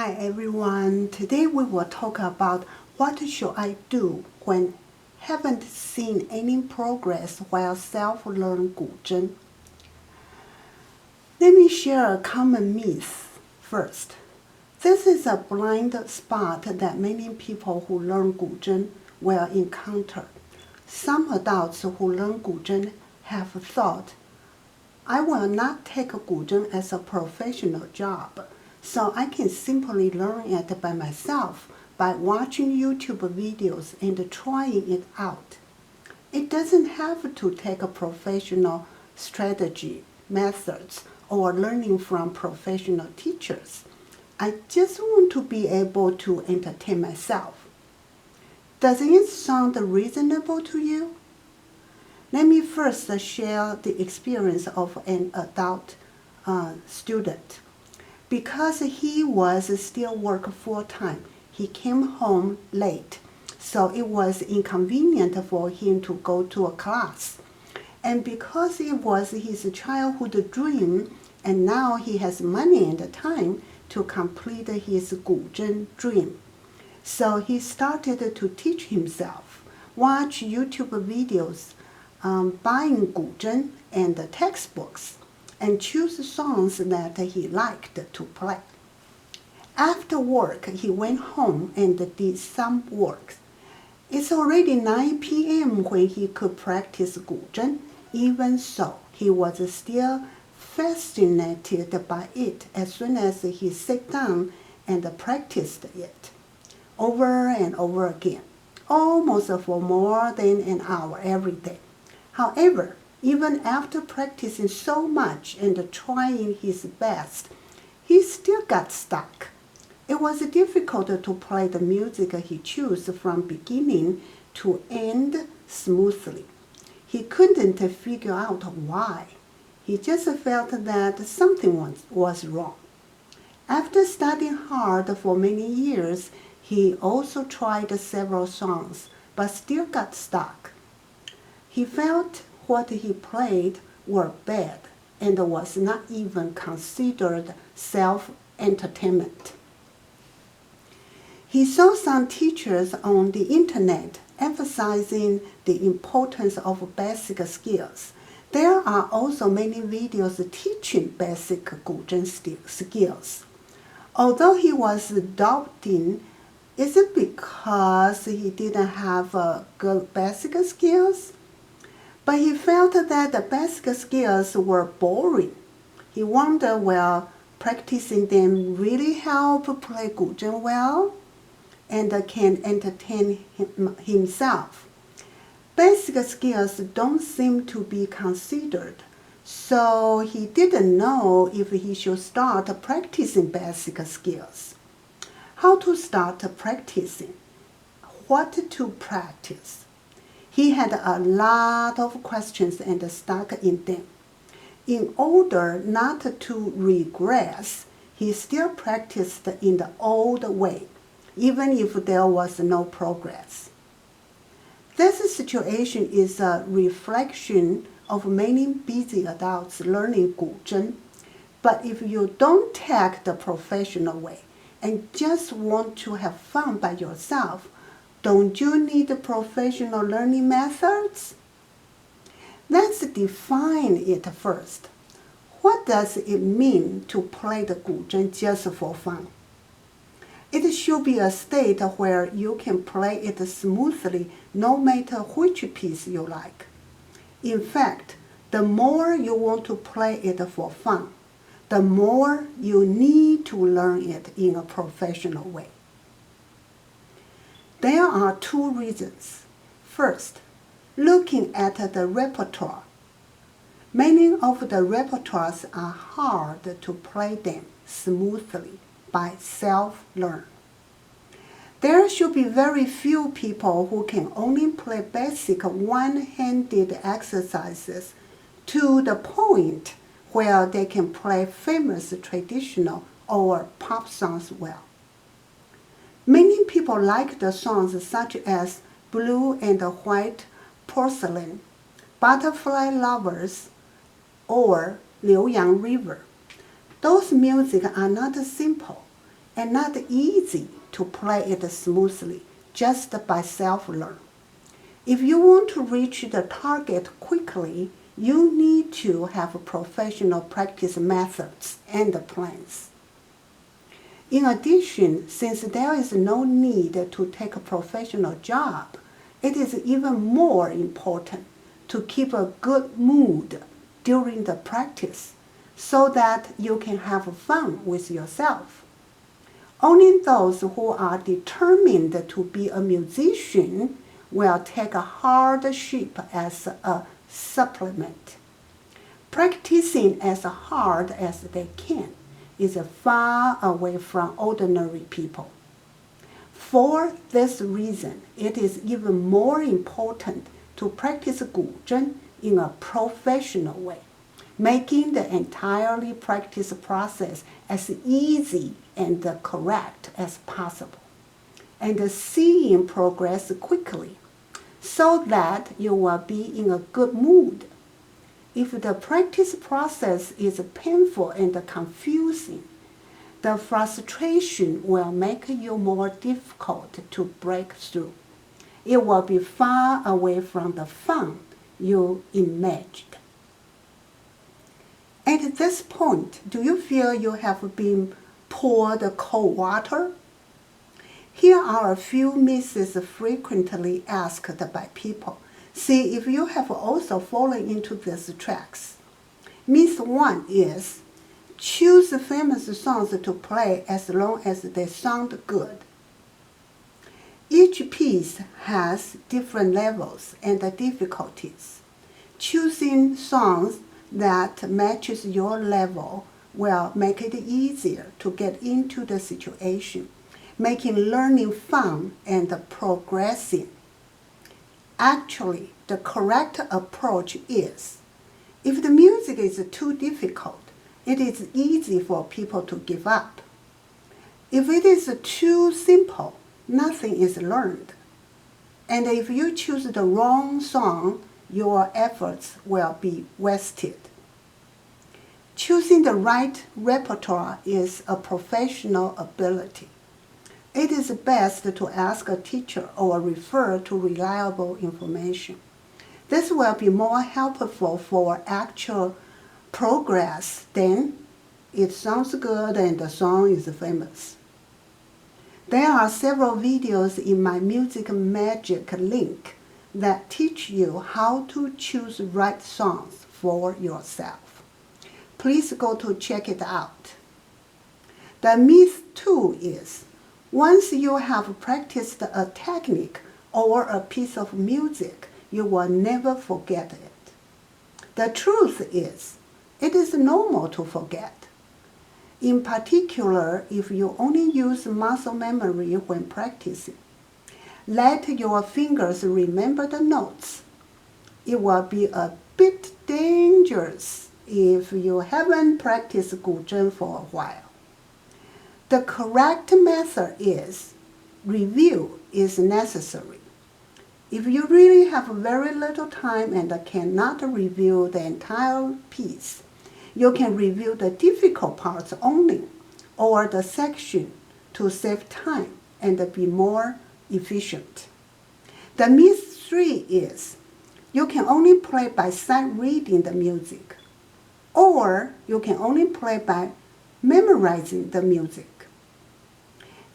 Hi everyone, today we will talk about what should I do when haven't seen any progress while self-learn 古筝. Let me share a common myth first. This is a blind spot that many people who learn 古筝 will encounter. Some adults who learn 古筝 have thought, I will not take 古筝 as a professional job, so I can simply learn it by myself by watching YouTube videos and trying it out. It doesn't have to take a professional strategy, methods, or learning from professional teachers. I just want to be able to entertain myself. Does it sound reasonable to you? Let me first share the experience of an adult student. Because he was still working full-time, he came home late, so it was inconvenient for him to go to a class. And because it was his childhood dream, and now he has money and time to complete his 古筝 dream. So he started to teach himself, watch YouTube videos, buying 古筝 and textbooks, and choose songs that he liked to play. After work, he went home and did some work. It's already 9 p.m. when he could practice 古筝. Even so, he was still fascinated by it as soon as he sat down and practiced it over and over again, almost for more than an hour every day. However, even after practicing so much and trying his best, he still got stuck. It was difficult to play the music he chose from beginning to end smoothly. He couldn't figure out why. He just felt that something was wrong. After studying hard for many years, he also tried several songs, but still got stuck. He felt what he played were bad and was not even considered self-entertainment. He saw some teachers on the internet emphasizing the importance of basic skills. There are also many videos teaching basic 古筝 skills. Although he was doubting, is it because he didn't have good basic skills? But he felt that the basic skills were boring. He wondered, will practicing them really help play 古筝 well and can entertain himself? Basic skills don't seem to be considered, so he didn't know if he should start practicing basic skills. How to start practicing? What to practice? He had a lot of questions and stuck in them. In order not to regress, he still practiced in the old way, even if there was no progress. This situation is a reflection of many busy adults learning 古筝. But if you don't take the professional way and just want to have fun by yourself, don't you need professional learning methods? Let's define it first. What does it mean to play the 古筝 just for fun? It should be a state where you can play it smoothly no matter which piece you like. In fact, the more you want to play it for fun, the more you need to learn it in a professional way. There are two reasons. First, looking at the repertoire. Many of the repertoires are hard to play them smoothly by self-learn. There should be very few people who can only play basic one-handed exercises to the point where they can play famous traditional or pop songs well. Many people like the songs such as Blue and White Porcelain, Butterfly Lovers, or Liuyang River. Those music are not simple, and not easy to play it smoothly just by self-learn. If you want to reach the target quickly, you need to have professional practice methods and plans. In addition, since there is no need to take a professional job, it is even more important to keep a good mood during the practice so that you can have fun with yourself. Only those who are determined to be a musician will take hardship as a supplement. Practicing as hard as they can is far away from ordinary people. For this reason, it is even more important to practice 古筝 in a professional way, making the entire practice process as easy and correct as possible, and seeing progress quickly, so that you will be in a good mood. If the practice process is painful and confusing, the frustration will make you more difficult to break through. It will be far away from the fun you imagined. At this point, do you feel you have been poured cold water? Here are a few myths frequently asked by people. See if you have also fallen into these tracks. Myth 1 is, choose famous songs to play as long as they sound good. Each piece has different levels and difficulties. Choosing songs that matches your level will make it easier to get into the situation, making learning fun and progressing. Actually, the correct approach is, if the music is too difficult, it is easy for people to give up. If it is too simple, nothing is learned. And if you choose the wrong song, your efforts will be wasted. Choosing the right repertoire is a professional ability. It is best to ask a teacher or refer to reliable information. This will be more helpful for actual progress than it sounds good and the song is famous. There are several videos in my Music Magic link that teach you how to choose right songs for yourself. Please go to check it out. The myth 2 is, once you have practiced a technique or a piece of music, you will never forget it. The truth is, it is normal to forget. In particular, if you only use muscle memory when practicing. Let your fingers remember the notes. It will be a bit dangerous if you haven't practiced 古筝 for a while. The correct method is, review is necessary. If you really have very little time and cannot review the entire piece, you can review the difficult parts only, or the section, to save time and be more efficient. The myth 3 is, you can only play by sight reading the music, or you can only play by memorizing the music.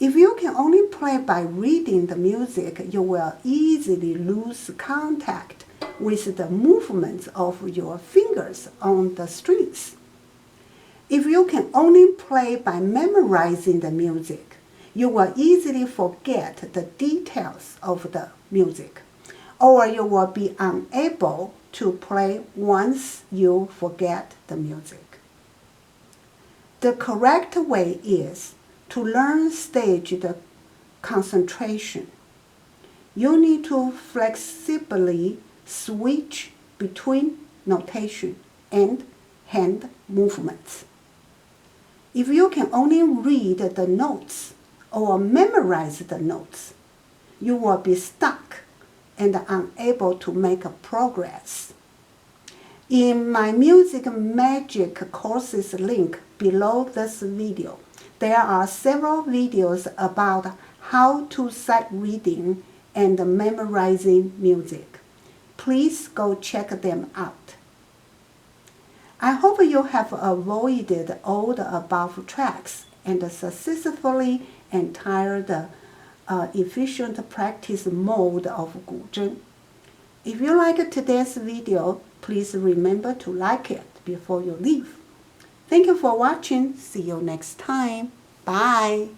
If you can only play by reading the music, you will easily lose contact with the movements of your fingers on the strings. If you can only play by memorizing the music, you will easily forget the details of the music, or you will be unable to play once you forget the music. The correct way is to learn staged concentration. You need to flexibly switch between notation and hand movements. If you can only read the notes or memorize the notes, you will be stuck and unable to make progress. In my Music Magic courses link below this video, There are several videos about how to sight reading and memorizing music. Please go check them out. I hope you have avoided all the above tracks and successfully entered the efficient practice mode of 古筝. If you like today's video, please remember to like it before you leave. Thank you for watching. See you next time. Bye.